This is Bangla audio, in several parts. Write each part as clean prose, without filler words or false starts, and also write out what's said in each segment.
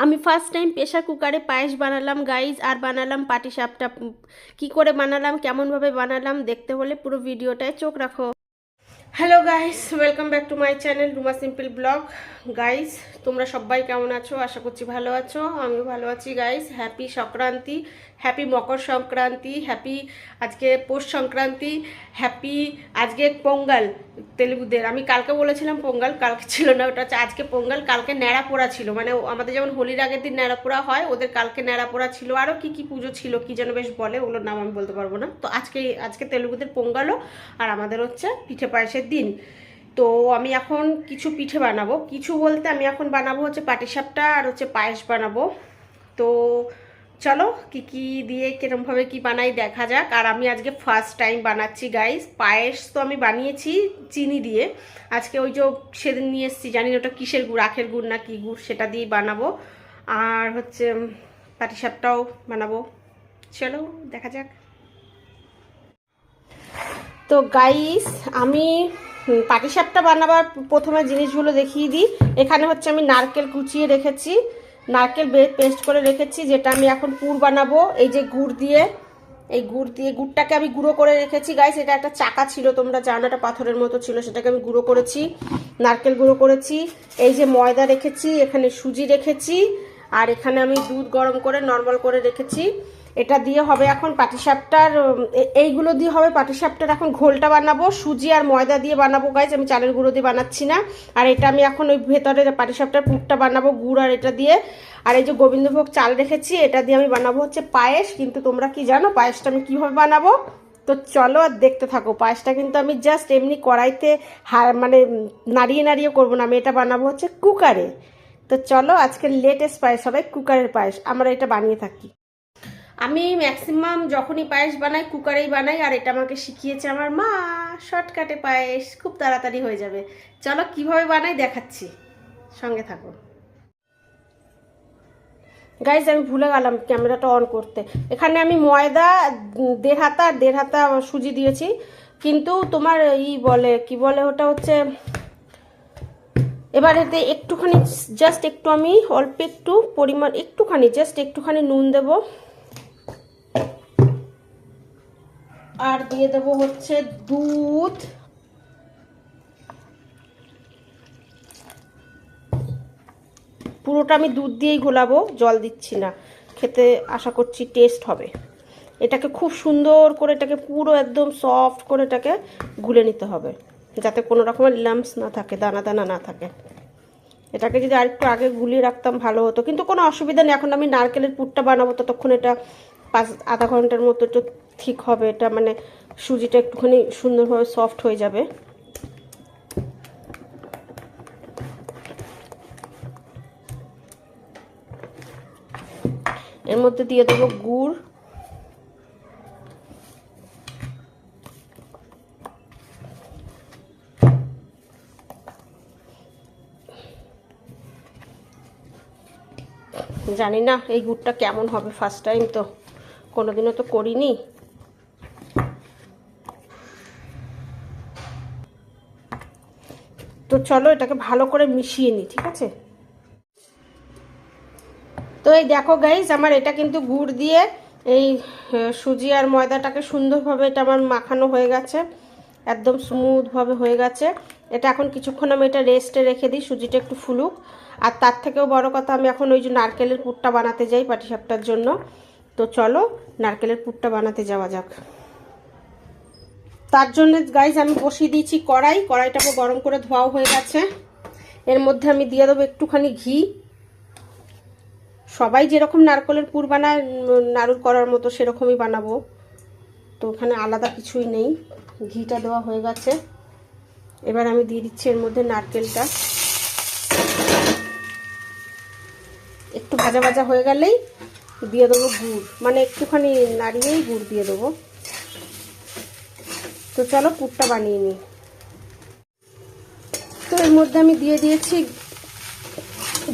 আমি ফার্স্ট টাইম প্রেশার কুকারে পায়েস বানালাম গাইজ, আর বানালাম পাটিসাপটা। কি করে বানালাম, কেমনভাবে বানালাম দেখতে হলে পুরো ভিডিওটায় চোখ রাখো। Hello guys, welcome back to my channel Ruma simple blog. Guys, তোমরা সবাই কেমন আছো? আশা করছি ভালো আছো, আমিও ভালো আছি guys. Happy Sankranti, happy Makar Sankranti, happy আজকে পৌষ সংক্রান্তি, হ্যাপি আজকে পোঙ্গল তেলেগুদের। আমি কালকে বলেছিলাম পোঙ্গল, কালকে ছিল না, ওটা হচ্ছে আজকে পোঙ্গল। কালকে ন্যাড়া পোড়া ছিল, মানে আমাদের যেমন হোলির আগের দিন ন্যাড়া পোড়া হয়, ওদের কালকে ন্যাড়া পোড়া ছিল। আরও কি কি পুজো ছিল, কি যেন বেশ বলে, ওগুলোর নাম আমি বলতে পারবো না। তো আজকে তেলেগুদের পোঙ্গলও, আর আমাদের হচ্ছে পিঠে পায়েসের দিন। তো আমি এখন কিছু পিঠে বানাবো, কিছু বলতে আমি এখন বানাবো হচ্ছে পাটিসাপটা আর হচ্ছে পায়েস বানাবো। তো চলো কি কি দিয়ে কিরমভাবে কি বানাই দেখা যাক। আর আমি আজকে ফার্স্ট টাইম বানাচ্ছি গাইস। পায়েস তো আমি বানিয়েছি চিনি দিয়ে, আজকে ওই যে সেদিন নিয়ে এসেছি, জানি না ওটা কিসের গুড়, আখের গুড় না কি গুড়, সেটা দিয়েই বানাবো। আর হচ্ছে পাটিসাপটাও বানাবো। চলো দেখা যাক। তো গাইস, আমি পাটিসাপটা বানাবার প্রথমে জিনিসগুলো দেখিয়ে দিই। এখানে হচ্ছে আমি নারকেল কুচিয়ে রেখেছি, নারকেল পেস্ট করে রেখেছি, যেটা আমি এখন পুর বানাবো। এই যে গুড় দিয়ে, এই গুড়টাকে আমি গুঁড়ো করে রেখেছি গাইস। এটা একটা চাকা ছিল, তোমরা জানো, এটা পাথরের মতো ছিল, সেটাকে আমি গুঁড়ো করেছি, নারকেল গুঁড়ো করেছি। এই যে ময়দা রেখেছি, এখানে সুজি রেখেছি, আর এখানে আমি দুধ গরম করে নর্মাল করে রেখেছি। এটা দিয়ে হবে এখন পাটিসাপটার, এইগুলো দিয়ে হবে পাটিসাপটার এখন ঘোলটা বানাবো। সুজি আর ময়দা দিয়ে বানাবো গাইজ, আমি চালের গুঁড়ো দিয়ে বানাচ্ছি না। আর এটা আমি এখন ওই ভেতরে পাটিসাপটার পুরটা বানাবো গুড় আর এটা দিয়ে। আর এই যে গোবিন্দভোগ চাল রেখেছি, এটা দিয়ে আমি বানাবো হচ্ছে পায়েস। কিন্তু তোমরা কি জানো পায়েসটা আমি কীভাবে বানাবো? তো চলো আর দেখতে থাকো। পায়েসটা কিন্তু আমি জাস্ট এমনি কড়াইতে মানে নাড়িয়ে নাড়িয়ে করবো না, আমি এটা বানাবো হচ্ছে কুকারে। তো চলো, আজকের লেটেস্ট পায়েস হবে কুকারের পায়েস, আমরা এটা বানিয়ে থাকি। আমি ম্যাক্সিমাম যখনই পায়েস বানাই কুকারেই বানাই, আর এটা আমাকে শিখিয়েছে আমার মা। শর্টকাটে পায়েস খুব তাড়াতাড়ি হয়ে যাবে। চলো কিভাবে বানাই দেখাচ্ছি, সঙ্গে থাকো গাইজ। আমি ভুলে গেলাম ক্যামেরাটা অন করতে। এখানে আমি ময়দা দেড় হাতা সুজি দিয়েছি, কিন্তু তোমার কি বলে ওটা হচ্ছে, এবার এতে একটুখানি জাস্ট একটু আমি অল্প একটু পরিমাণ একটুখানি জাস্ট একটুখানি নুন দেবো, আর দিয়ে দেবো হচ্ছে দুধ। পুরোটা আমি দুধ দিয়েই গোলাবো, জল দিচ্ছি না। খেতে আশা করছি টেস্ট হবে। এটাকে খুব সুন্দর করে, এটাকে পুরো একদম সফট করে এটাকে গুলে নিতে হবে, যাতে কোনো রকমের লাম্পস না থাকে, দানা দানা না থাকে। এটাকে যদি আরেকটু আগে গুলিয়ে রাখতাম ভালো হতো, কিন্তু কোনো অসুবিধা নেই। এখন আমি নারকেলের পুরটা বানাবো, ততক্ষণ এটা আধা ঘন্টার মতো একটু ঠিক হবে। এটা মানে সুজিটা একটুখানি সুন্দরভাবে সফট হয়ে যাবে। এর মধ্যে দিয়ে দেবো গুড়, জানি না এই গুড়টা কেমন হবে, ফার্স্ট টাইম তো, কোনোদিনও তো করিনি। তো চলো এটাকে ভালো করে মিশিয়ে নিই, ঠিক আছে? তো এই দেখো গাইজ, আমার এটা কিন্তু গুড় দিয়ে এই সুজি আর ময়দাটাকে সুন্দরভাবে এটা আমার মাখানো হয়ে গেছে, একদম স্মুথভাবে হয়ে গেছে। এটা এখন কিছুক্ষণ আমি এটা রেস্টে রেখে দিই, সুজিটা একটু ফুলুক। আর তার থেকেও বড় কথা, আমি এখন ওই যে নারকেলের পুরটা বানাতে যাই পাটিসাপটার জন্য। তো চলো নারকেলের পুরটা বানাতে যাওয়া যাক। তার জন্য গাইজ আমি বসিয়ে দিয়েছি কড়াইটাকে গরম করে ধোয়াও হয়ে গেছে। এর মধ্যে আমি দিয়ে দেবো একটুখানি ঘি। সবাই যেরকম নারকেলের পুর বানায় নাড়ুর করার মতো সেরকমই বানাবো, তো ওখানে আলাদা কিছুই নেই। ঘিটা দেওয়া হয়ে গেছে, এবার আমি দিয়ে দিচ্ছি এর মধ্যে নারকেলটা। একটু ভাজা ভাজা হয়ে গেলেই দিয়ে দেবো গুড়, মানে একটুখানি নাড়িয়েই গুড় দিয়ে দেবো। তো চলো পুরটা বানিয়ে নিই। তো এর মধ্যে আমি দিয়ে দিয়েছি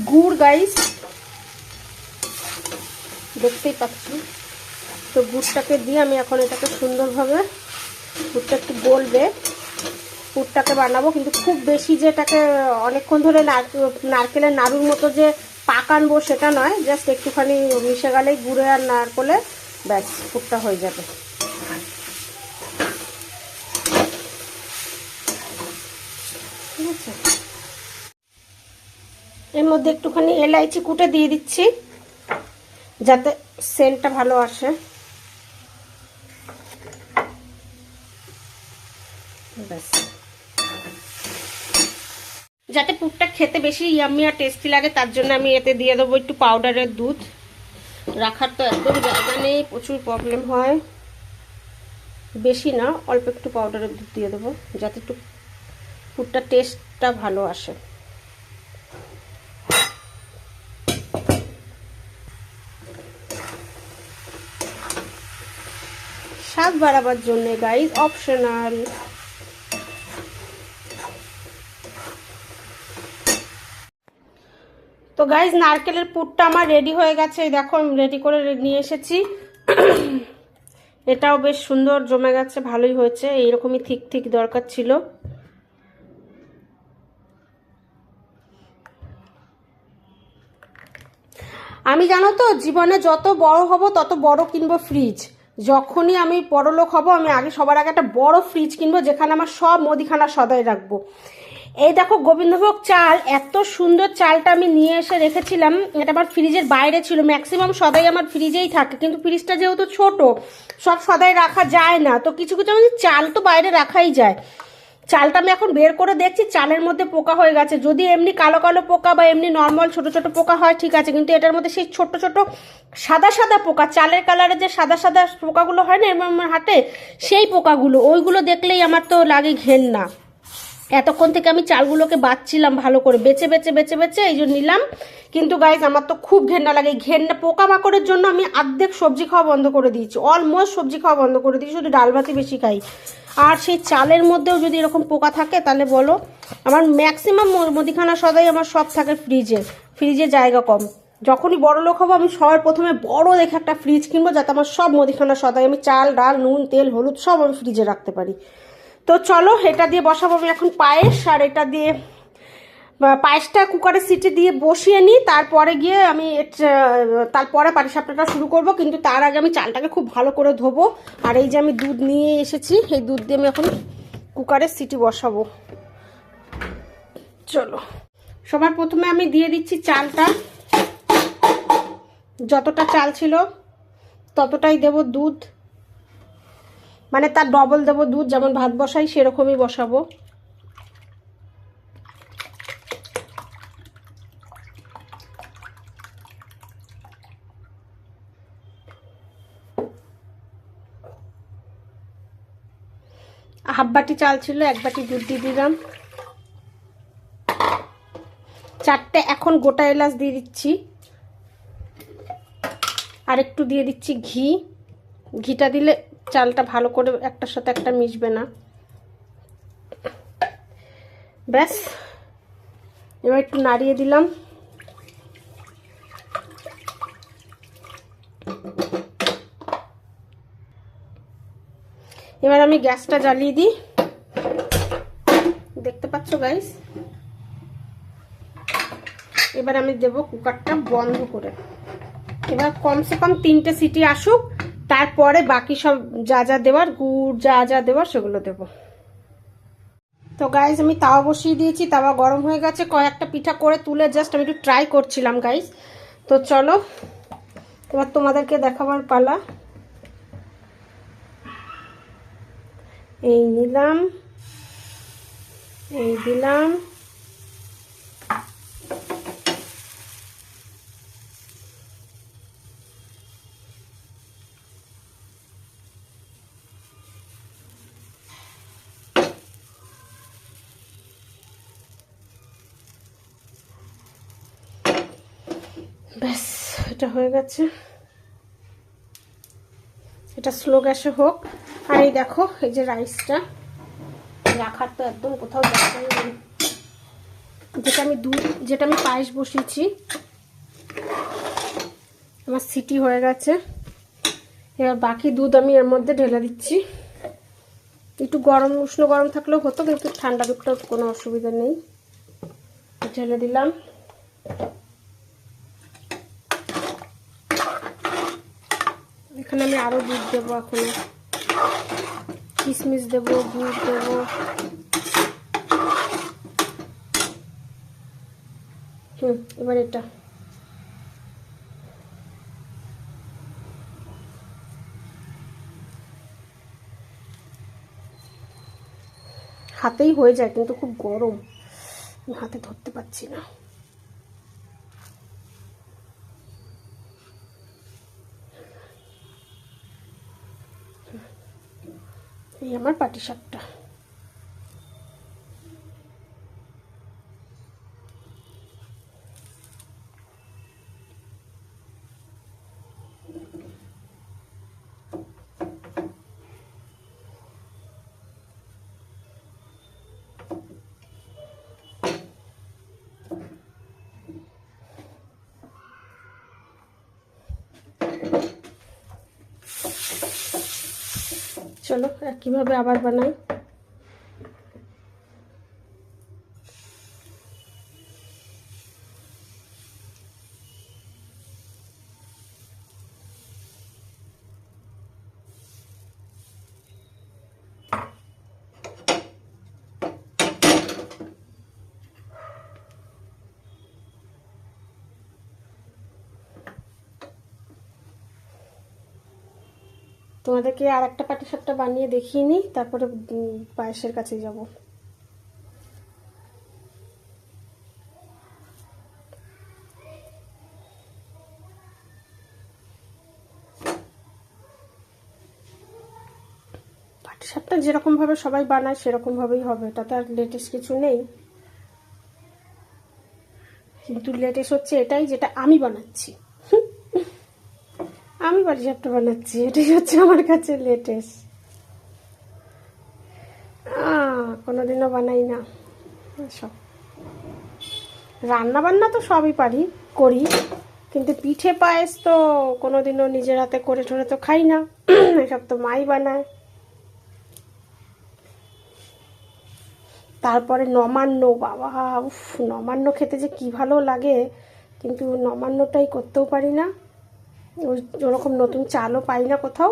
গুড় গাইস, দেখতেই পাচ্ছি। তো গুড়টাকে দিয়ে আমি এখন এটাকে সুন্দরভাবে, গুড়টা একটু গলবে, পুরটাকে বানাবো। কিন্তু খুব বেশি যে এটাকে অনেকক্ষণ ধরে নারকেলের নাড়ুর মতো যে পাক পাকা আনবো সেটা নয়, জাস্ট একটুখানি মিশে গেলেই গুঁড়ো আর নারকেলে ব্যাস পুরটা হয়ে যাবে। ঠিক আছে, এর মধ্যে একটুখানি এলাইচি কুটে দিয়ে দিচ্ছি যাতে সেন্টটা ভালো আসে। ব্যাস, যাতে পুরটা খেতে বেশি ইয়াম্মি আর টেস্টি লাগে তার জন্য আমি এতে দিয়ে দেবো একটু পাউডারের দুধ। রাখার তো একদম জায়গা নেই, প্রচুর প্রবলেম হয়। বেশি না, অল্প একটু পাউডারের দুধ দিয়ে দেবো যাতে একটু পুরটা টেস্টটা ভালো আসে। স্বাদ বাড়াবার জন্য গাইস, অপশনাল। তো গাইস নারকেলের পুরটা আমার রেডি হয়ে গেছে, দেখো আমি রেডি করে নিয়ে এসেছি। এটাও বেশ সুন্দর জমে গেছে, ভালোই হয়েছে, এইরকমই ঠিক ঠিক দরকার ছিল। আমি জানো তো জীবনে যত বড় হব তত বড় কিনবো ফ্রিজ। যখনই আমি বড়লোক হব আমি আগে সবার আগে একটা বড় ফ্রিজ কিনবো যেখানে আমার সব মুদিখানা সদাই রাখবো। এই দেখো গোবিন্দভোগ চাল, এত সুন্দর চালটা আমি নিয়ে এসে রেখেছিলাম, এটা আমার ফ্রিজের বাইরে ছিল। ম্যাক্সিমাম সদাই আমার ফ্রিজেই থাকে, কিন্তু ফ্রিজটা যেহেতু ছোট সব সদাই রাখা যায় না, তো কিছু কিছু চাল তো বাইরে রাখাই যায়। চালটা আমি এখন বের করে দেখছি চালের মধ্যে পোকা হয়ে গেছে। যদি এমনি কালো কালো পোকা বা এমনি নর্মাল ছোট ছোট পোকা হয় ঠিক আছে, কিন্তু এটার মধ্যে সেই ছোট ছোট সাদা সাদা পোকা, চালের কালারে যে সাদা সাদা পোকাগুলো হয় না এমন হাটে, সেই পোকাগুলো, ওইগুলো দেখলেই আমার তো লাগে ঘেন্না। এতক্ষণ থেকে আমি চালগুলোকে বাছছিলাম ভালো করে, বেছে বেছে বেছে বেছে এই জন্য নিলাম। কিন্তু গাইজ আমার তো খুব ঘেন্না লাগে, ঘেন্না পোকামাকড়ের জন্য আমি অর্ধেক সবজি খাওয়া বন্ধ করে দিয়েছি, অলমোস্ট সবজি খাওয়া বন্ধ করে দিয়েছি, শুধু ডাল ভাতই বেশি খাই। আর সেই চালের মধ্যেও যদি এরকম পোকা থাকে তাহলে বলো। আমার ম্যাক্সিমাম মুদিখানা সদাই আমার সব থাকে ফ্রিজে, ফ্রিজে জায়গা কম। যখনই বড় লোক হবো আমি সবার প্রথমে বড় দেখে একটা ফ্রিজ কিনবো যাতে আমার সব মুদিখানা সদাই, আমি চাল ডাল নুন তেল হলুদ সব আমি ফ্রিজে রাখতে পারি। তো চলো এটা দিয়ে বসাবো আমি এখন পায়েস, আর এটা দিয়ে পায়েসটা কুকারের সিটি দিয়ে বসিয়ে নিই, তারপরে গিয়ে আমি তারপরে পাটিসাপটাটা শুরু করব। কিন্তু তার আগে আমি চালটাকে খুব ভালো করে ধোবো। আর এই যে আমি দুধ নিয়ে এসেছি, এই দুধ দিয়ে আমি এখন কুকারের সিটি বসাবো। চলো সবার প্রথমে আমি দিয়ে দিচ্ছি চালটা, যতটা চাল ছিল ততটাই দেব দুধ, মানে তার ডবল দেব দুধ, যেমন ভাত বসাই সেরকমই বসাবো। হাফ বাটি চাল ছিল, 1 বাটি দুধ দিয়ে দিলাম। 4টে এখন গোটা এলাচ দিয়ে দিচ্ছি, আর একটু দিয়ে দিচ্ছি ঘি। ঘিটা দিলে চালটা ভালো করে একটার সাথে একটা মিশবে না। ব্যাস, এবার একটু নাড়িয়ে দিলাম। এবার আমি গ্যাসটা জ্বালিয়ে দিই, দেখতে পাচ্ছ গাইস। এবার আমি দেব কুকারটা বন্ধ করে। এবার কমসে কম 3টে সিটি আসুক, তারপরে বাকি সব যা যা দেওয়ার, গুড় যা যা দেওয়ার সেগুলো দেব। তো গাইস আমি তাওয়া বসিয়ে দিয়েছি, তাওয়া গরম হয়ে গেছে। কয়েকটা পিঠা করে তুলে জাস্ট আমি একটু ট্রাই করছিলাম গাইস। তো চলো এবার তোমাদেরকে দেখাবার পালা। এই নিলাম, এই দিলাম, ব্যাস এটা হয়ে গেছে। এটা স্লো গ্যাসে হোক। আর এই দেখো এই যে রাইসটা রাখার তো একদম কোথাও জায়গা নেই, যেটা আমি পায়েস বসিয়েছি আমার সিটি হয়ে গেছে। এবার বাকি দুধ আমি এর মধ্যে ঢেলে দিচ্ছি। একটু গরম উষ্ণ গরম থাকলেও হতো, কিন্তু ঠান্ডা দুধটাও কোনো অসুবিধা নেই। ঢেলে দিলাম। এখানে আমি আরও দুধ দেবো, এখন কিশমিশ দেবো, গুড় দেবো। এবার এটা হাতেই হয়ে যায়, কিন্তু খুব গরম, হাতে ধরতে পারছি না। এই আমার পাটিসাপটা। চলো একইভাবে আবার বানাই। তোমাদেরকে আর একটা পাটিসাপটা বানিয়ে দেখিয়ে নিই, তারপরে পায়েসের কাছে যাব। পাটিসাপটা যেরকম ভাবে সবাই বানায় সেরকম ভাবেই হবে, তাতে আর লেটেস্ট কিছু নেই। কিন্তু লেটেস্ট হচ্ছে এটাই, যেটা আমি বানাচ্ছি। আমি পাটিসাপটা বানাচ্ছি, এটাই হচ্ছে আমার কাছে লেটেস্ট। কোনোদিনও বানাই না সব। রান্না বান্না তো সবই করি, কিন্তু পিঠে পায়েস তো কোনোদিনও নিজের হাতে করে ঠরে তো খাই না। এসব তো মাই বানায়। তারপরে নবান্ন, বাবা উফ, নবান্ন খেতে যে কি ভালো লাগে, কিন্তু নবান্নটাই করতেও পারি না। ওরকম নতুন চালও পাই না কোথাও,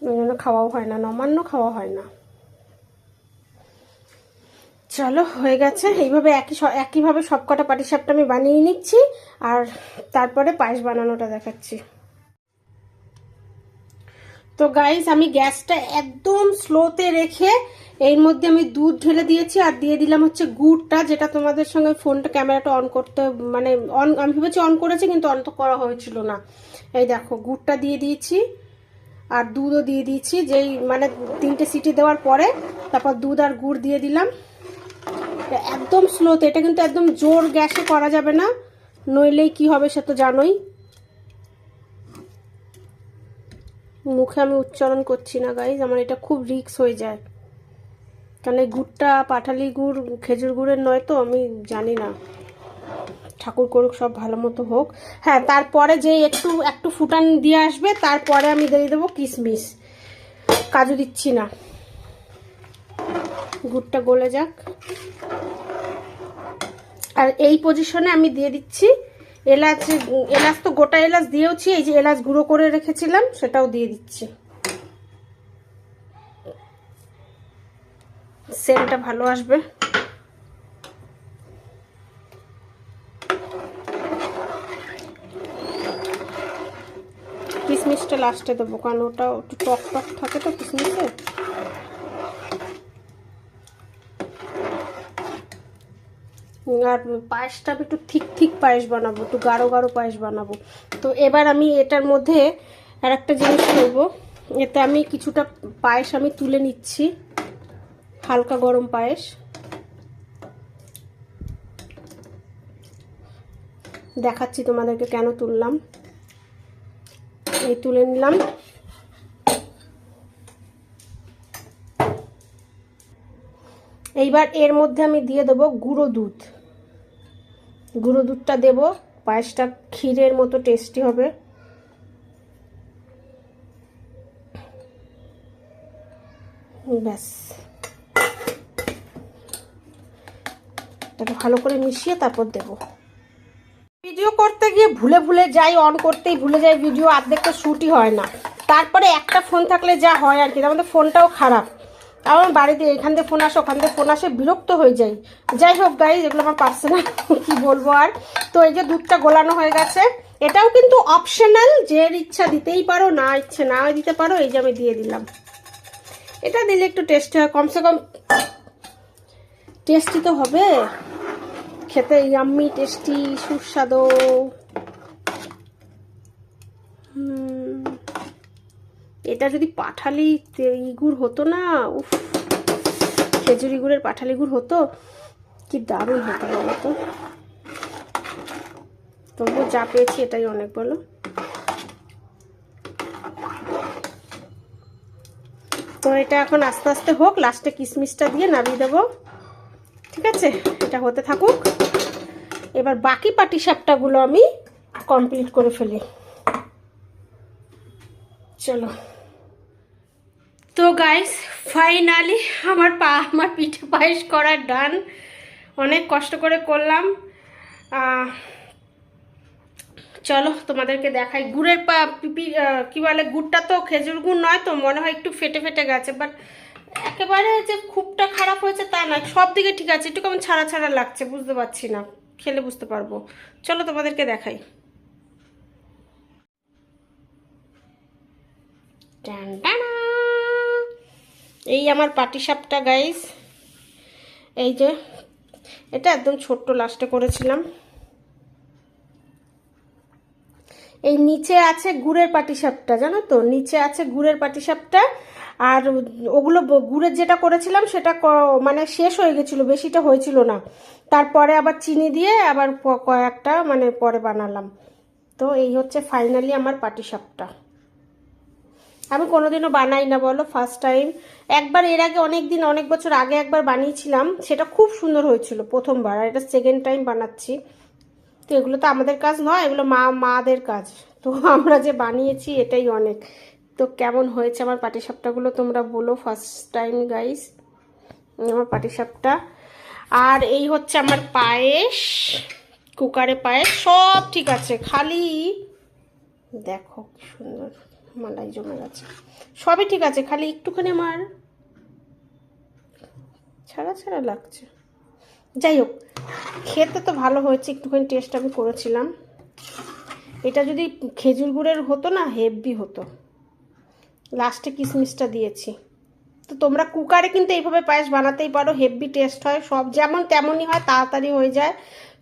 ওই জন্য খাওয়াও হয় না, নবান্ন খাওয়া হয় না। চলো হয়ে গেছে। এইভাবে একইভাবে সব কটা পাটিসাপটা আমি বানিয়ে নিচ্ছি, আর তারপরে পায়েস বানানোটা দেখাচ্ছি। তো গাইস, আমি গ্যাসটা একদম স্লোতে রেখে এর মধ্যে আমি দুধ ঢেলে দিয়েছি, আর দিয়ে দিলাম হচ্ছে গুড়টা, যেটা তোমাদের সঙ্গে ফোনটা ক্যামেরাটা অন করতে মানে আমি ভেবেছি অন করেছি, কিন্তু অন তো করা হয়েছিল না। এই দেখো গুড়টা দিয়ে দিয়েছি, আর দুধও দিয়ে দিয়েছি, যেই মানে 3টে সিটি দেওয়ার পরে তারপর দুধ আর গুড় দিয়ে দিলাম একদম স্লোতে। এটা কিন্তু একদম জোর গ্যাসে করা যাবে না, নইলেই কি হবে সে তো জানোই। মুখে আমি উচ্চারণ করছি না গাইজ, আমার এটা খুব রিস্ক হয়ে যায়, কারণ এই গুড়টা পাটালি গুড় খেজুর গুড়ের নয় তো, আমি জানি না। ঠাকুর করুক, সব ভালো মতো হোক। হ্যাঁ, তারপরে যে একটু ফুটান দিয়ে আসবে, তারপরে আমি দিয়ে দেবো কিশমিশ, কাজু দিচ্ছি না। গুড়টা গলে যাক। আর এই পজিশনে আমি দিয়ে দিচ্ছি এলাচ। এলাচ তো গোটা এলাচ দিয়েওছি, এই যে এলাচ গুঁড়ো করে রেখেছিলাম সেটাও দিয়ে দিচ্ছি, সেন্টটা ভালো আসবে। কিশমিশটা লাস্টে দেবো, কারণ ওটা একটু টক টক থাকে তো কিশমিশে। আর পায়েসটা আমি একটু ঠিক পায়েস বানাবো, একটু গাঢ় পায়েস বানাবো। তো এবার আমি এটার মধ্যে আর একটা জিনিস করবো, এতে আমি কিছুটা পায়েস আমি তুলে নিচ্ছি, হালকা গরম পায়েস। দেখাচ্ছি তোমাদেরকে কেন তুললাম। এই তুলে নিলাম। এইবার এর মধ্যে আমি দিয়ে দেবো গুঁড়ো দুধ। গুঁড়ো দুধটা দেবো, পায়েসটা ক্ষীরের মতো টেস্টি হবে। ব্যাস, এটাকে ভালো করে মিশিয়ে তারপর দেবো। ভিডিও করতে গিয়ে ভুলে যাই, অন করতেই ভুলে যাই, ভিডিও অর্ধেকটা শ্যুটই হয় না, তারপরে একটা ফোন থাকলে যা হয় আর কি, আমাদের ফোনটাও খারাপ, আমার বাড়িতে এখান থেকে ফোন আসে ওখান থেকে ফোন আসে, বিরক্ত হয়ে যাই। যাই হোক গাইজ, এগুলো আমার পার্সোনাল, কি বলবো আর। তো এই যে দুধটা গোলানো হয়ে গেছে, এটাও কিন্তু অপশনাল, যে ইচ্ছা দিতেই পারো, না ইচ্ছে না দিতে পারো। এই যে আমি দিয়ে দিলাম, এটা দিলে একটু টেস্টি হয়, কমসে কম টেস্টি তো হবে, খেতে ইয়াম্মি টেস্টি সুস্বাদু। এটা যদি পাঠালি গুড় হতো না, উফ, খেজুরি গুড়ের পাঠালি গুড় হতো, কি দারুণ হতো বলো তো। তবুও যা পেয়েছি এটাই অনেক, বলো। তো এটা এখন আস্তে আস্তে হোক, লাস্টে কিশমিশটা দিয়ে নামিয়ে দেবো, ঠিক আছে। এটা হতে থাকুক, এবার বাকি পাটিসাপটাগুলো আমি কমপ্লিট করে ফেলি, চলো। তো গাইস, ফাইনালি আমার পিঠে পায়েস করার ডান। অনেক কষ্ট করে করলাম। চলো তোমাদেরকে দেখাই। গুড়ের কি বলে, গুড়টা তো খেজুর গুড় নয়, তো মনে হয় একটু ফেটে ফেটে গেছে, বাট একেবারে যে খুবটা খারাপ হয়েছে তা নয়, সব দিকে ঠিক আছে, একটু কেমন ছাড়া ছাড়া লাগছে, বুঝতে পারছি না, খেলে বুঝতে পারবো। চলো তোমাদেরকে দেখাই। এই আমার পাটিসাপটা গাইস, এই যে এটা একদম ছোট্ট লাস্টে করেছিলাম। এই নিচে আছে গুড়ের পাটিসাপটা, জানো তো, নিচে আছে গুড়ের পাটিসাপটা। আর ওগুলো গুড়ের যেটা করেছিলাম সেটা মানে শেষ হয়ে গেছিলো, বেশিটা হয়েছিল না, তারপরে আবার চিনি দিয়ে আবার কয়েকটা মানে পরে বানালাম। তো এই হচ্ছে ফাইনালি আমার পাটিসাপটা। আমি কোনোদিনও বানাই না বলো, ফার্স্ট টাইম। একবার এর আগে অনেক বছর আগে একবার বানিয়েছিলাম, সেটা খুব সুন্দর হয়েছিল প্রথমবার, আর এটা সেকেন্ড টাইম বানাচ্ছি। তো এগুলো তো আমাদের কাজ নয়, এগুলো মাদের কাজ, তো আমরা যে বানিয়েছি এটাই অনেক। তো কেমন হয়েছে আমার পাটিসাপটাগুলো তোমরা বলো, ফার্স্ট টাইম গাইস আমার পাটিসাপটা। আর এই হচ্ছে আমার পায়েস, কুকারে পায়েস, সব ঠিক আছে, খালি দেখো কি সুন্দর মালাই জমে গেছে, সবই ঠিক আছে, খালি একটুখানি আমার ছাড়া ছাড়া লাগছে। যাই হোক, খেতে তো ভালো হয়েছে, একটুখানি টেস্ট আমি করেছিলাম। এটা যদি খেজুর গুড়ের হতো না, হেভি হতো। লাস্টে কিশমিশটা দিয়েছি। তো তোমরা কুকারে কিন্তু এইভাবে পায়েস বানাতেই পারো, হেভি টেস্ট হয়, সব যেমন তেমনই হয়, তাড়াতাড়ি হয়ে যায়,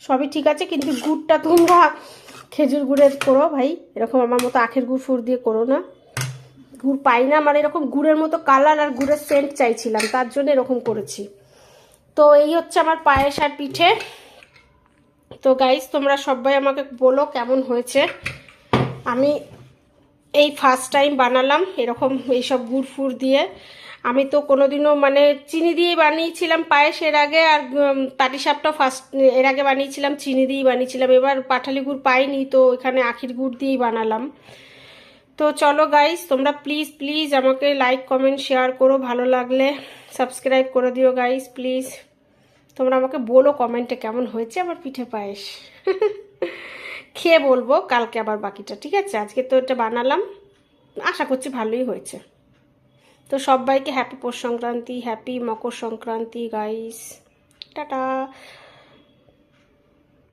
সবই ঠিক আছে। কিন্তু গুড়টা তোমরা খেজুর গুড়ের করো ভাই, এরকম আমার মতো আখের গুড় ফুড় দিয়ে করো না। গুড় পাই না, মানে এরকম গুড়ের মতো কালার আর গুড়ের সেন্ট চাইছিলাম, তার জন্য এরকম করেছি। তো এই হচ্ছে আমার পায়েস আর পিঠে। তো গাইস, তোমরা সবাই আমাকে বলো কেমন হয়েছে। আমি এই ফার্স্ট টাইম বানালাম এরকম এইসব গুড় ফুড় দিয়ে। আমি তো কোনোদিনও মানে চিনি দিয়েই বানিয়েছিলাম পায়েস এর আগে, আর পাটিসাপটা ফার্স্ট এর আগে বানিয়েছিলাম চিনি দিয়েই বানিয়েছিলাম। এবার পাটালি গুড় পাইনি, তো এখানে আখের গুড় দিয়েই বানালাম। তো চলো গাইস, তোমরা প্লিজ প্লিজ আমাকে লাইক কমেন্ট শেয়ার করো, ভালো লাগলে সাবস্ক্রাইব করে দিও গাইস প্লিজ। তোমরা আমাকে বলো কমেন্টে কেমন হয়েছে আমার পিঠে পায়েস। খেয়ে বলবো কালকে আবার বাকিটা, ঠিক আছে। আজকে তো এটা বানালাম, আশা করছি ভালোই হয়েছে। তো সবাইকে happy Poush Sankranti, happy Makar Sankranti guys, tata.